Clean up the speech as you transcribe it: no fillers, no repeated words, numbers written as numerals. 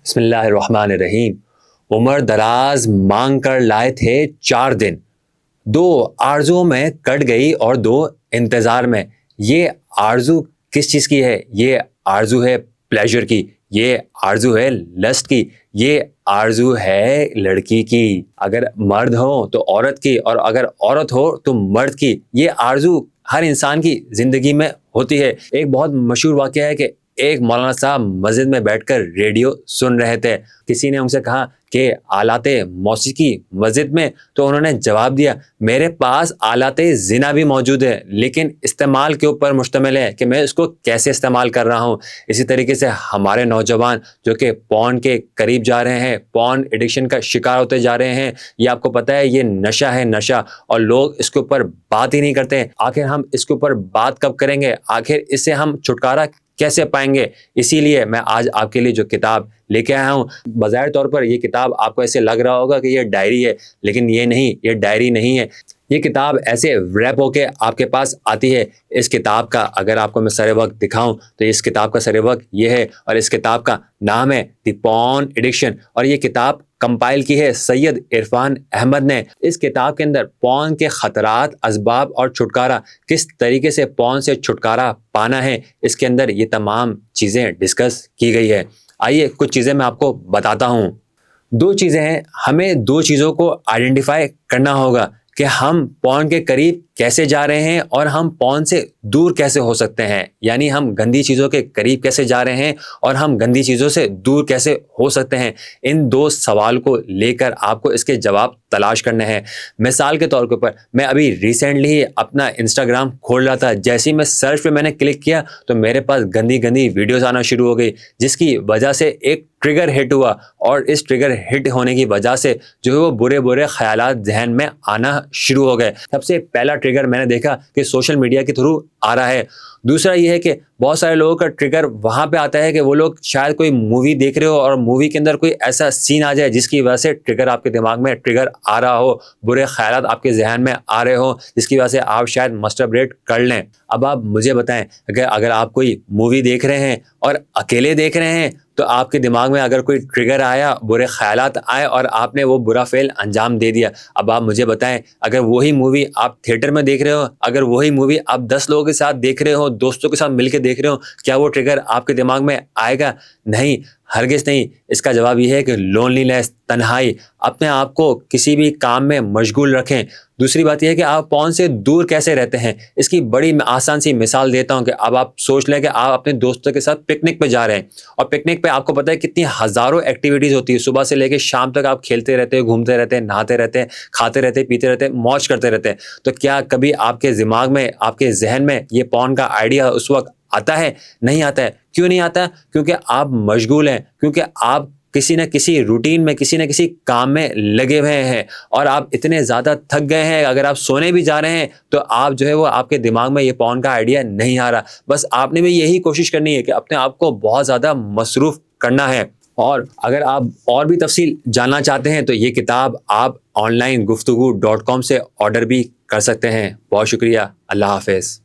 بسم اللہ الرحمن الرحیم۔ عمر دراز مانگ کر لائے تھے 4 دن، 2 آرزوؤں میں کٹ گئی اور 2 انتظار میں۔ یہ آرزو کس چیز کی ہے؟ یہ آرزو ہے پلیجر کی، یہ آرزو ہے لسٹ کی، یہ آرزو ہے لڑکی کی۔ اگر مرد ہو تو عورت کی، اور اگر عورت ہو تو مرد کی۔ یہ آرزو ہر انسان کی زندگی میں ہوتی ہے۔ ایک بہت مشہور واقعہ ہے کہ ایک مولانا صاحب مسجد میں بیٹھ کر ریڈیو سن رہے تھے۔ کسی نے ان سے کہا کہ آلات موسیقی مسجد میں، تو انہوں نے جواب دیا میرے پاس آلات زنا بھی موجود ہے، لیکن استعمال کے اوپر مشتمل ہے کہ میں اس کو کیسے استعمال کر رہا ہوں۔ اسی طریقے سے ہمارے نوجوان جو کہ پورن کے قریب جا رہے ہیں، پورن ایڈکشن کا شکار ہوتے جا رہے ہیں، یہ آپ کو پتہ ہے یہ نشہ ہے، نشہ، اور لوگ اس کے اوپر بات ہی نہیں کرتے۔ آخر ہم اس کے اوپر بات کب کریں گے؟ آخر اس سے ہم چھٹکارا کیسے پائیں گے؟ اسی لیے میں آج آپ کے لیے جو کتاب لے کے آیا ہوں، بظاہر طور پر یہ کتاب آپ کو ایسے لگ رہا ہوگا کہ یہ ڈائری ہے، لیکن یہ نہیں، یہ ڈائری نہیں ہے۔ یہ کتاب ایسے ریپ ہو کے آپ کے پاس آتی ہے۔ اس کتاب کا اگر آپ کو میں سر وقت دکھاؤں تو اس کتاب کا سر وقت یہ ہے، اور اس کتاب کا نام ہے دی پورن ایڈکشن، اور یہ کتاب کمپائل کی ہے سید عرفان احمد نے۔ اس کتاب کے اندر پورن کے خطرات، اسباب اور چھٹکارا، کس طریقے سے پورن سے چھٹکارا پانا ہے، اس کے اندر یہ تمام چیزیں ڈسکس کی گئی ہے۔ آئیے کچھ چیزیں میں آپ کو بتاتا ہوں۔ 2 چیزیں ہیں، ہمیں 2 چیزوں کو آئیڈینٹیفائی کرنا ہوگا کہ ہم پورن کے قریب کیسے جا رہے ہیں اور ہم پورن سے دور کیسے ہو سکتے ہیں۔ یعنی ہم گندی چیزوں کے قریب کیسے جا رہے ہیں اور ہم گندی چیزوں سے دور کیسے ہو سکتے ہیں۔ ان 2 سوال کو لے کر آپ کو اس کے جواب تلاش کرنے ہیں۔ مثال کے طور کے اوپر میں ابھی ریسنٹلی ہی اپنا انسٹاگرام کھول رہا تھا، جیسے ہی میں سرچ پہ میں نے کلک کیا تو میرے پاس گندی گندی ویڈیوز آنا شروع ہو گئی، جس کی وجہ سے ایک ٹریگر ہٹ ہوا، اور اس ٹریگر ہٹ ہونے کی وجہ سے جو ہے وہ برے برے خیالات ذہن میں آنا شروع ہو گئے۔ سب سے پہلا ٹریگر میں نے دیکھا کہ سوشل میڈیا کے تھرو آ رہا ہے۔ دوسرا یہ ہے کہ بہت سارے لوگوں کا ٹریگر وہاں پہ آتا ہے کہ وہ لوگ شاید کوئی مووی دیکھ رہے ہو اور مووی کے اندر کوئی ایسا سین آ جائے جس کی وجہ سے ٹریگر آپ کے دماغ میں ٹریگر آ رہا ہو، برے خیالات آپ کے ذہن میں آ رہے ہو، جس کی وجہ سے آپ شاید مسٹربیٹ کر لیں۔ اب آپ مجھے بتائیں کہ اگر آپ کوئی مووی دیکھ رہے ہیں اور اکیلے دیکھ رہے ہیں تو آپ کے دماغ میں اگر کوئی ٹریگر آیا، برے خیالات آئے اور آپ نے وہ برا فعل انجام دے دیا، اب آپ مجھے بتائیں اگر وہی مووی آپ تھیٹر میں دیکھ رہے ہو، اگر وہی مووی آپ 10 لوگوں کے ساتھ دیکھ رہے ہو، دوستوں کے ساتھ مل کے دیکھ رہے ہو، کیا وہ ٹریگر آپ کے دماغ میں آئے گا؟ نہیں، ہرگز نہیں۔ اس کا جواب یہ ہے کہ لونلینس، تنہائی، اپنے آپ کو کسی بھی کام میں مشغول رکھیں۔ دوسری بات یہ ہے کہ آپ پورن سے دور کیسے رہتے ہیں۔ اس کی بڑی آسان سی مثال دیتا ہوں کہ اب آپ سوچ لیں کہ آپ اپنے دوستوں کے ساتھ پکنک پہ جا رہے ہیں، اور پکنک پہ آپ کو پتہ ہے کتنی ہزاروں ایکٹیویٹیز ہوتی ہے، صبح سے لے کے شام تک آپ کھیلتے رہتے ہیں، گھومتے رہتے ہیں، نہاتے رہتے ہیں، کھاتے رہتے ہیں، پیتے رہتے ہیں، موج کرتے رہتے ہیں۔ تو کیا کبھی آپ کے دماغ میں، آپ کے ذہن میں یہ پورن کا آئیڈیا اس وقت آتا ہے؟ نہیں آتا ہے۔ کیوں نہیں آتا؟ کیونکہ آپ مشغول ہیں، کیونکہ آپ کسی نہ کسی روٹین میں، کسی نہ کسی کام میں لگے ہوئے ہیں، اور آپ اتنے زیادہ تھک گئے ہیں، اگر آپ سونے بھی جا رہے ہیں تو آپ جو ہے وہ آپ کے دماغ میں یہ پورن کا آئیڈیا نہیں آ رہا۔ بس آپ نے بھی یہی کوشش کرنی ہے کہ اپنے آپ کو بہت زیادہ مصروف کرنا ہے۔ اور اگر آپ اور بھی تفصیل جاننا چاہتے ہیں تو یہ کتاب آپ آن لائن گفتگو.com سے آرڈر بھی کر سکتے ہیں۔ بہت شکریہ، اللہ حافظ۔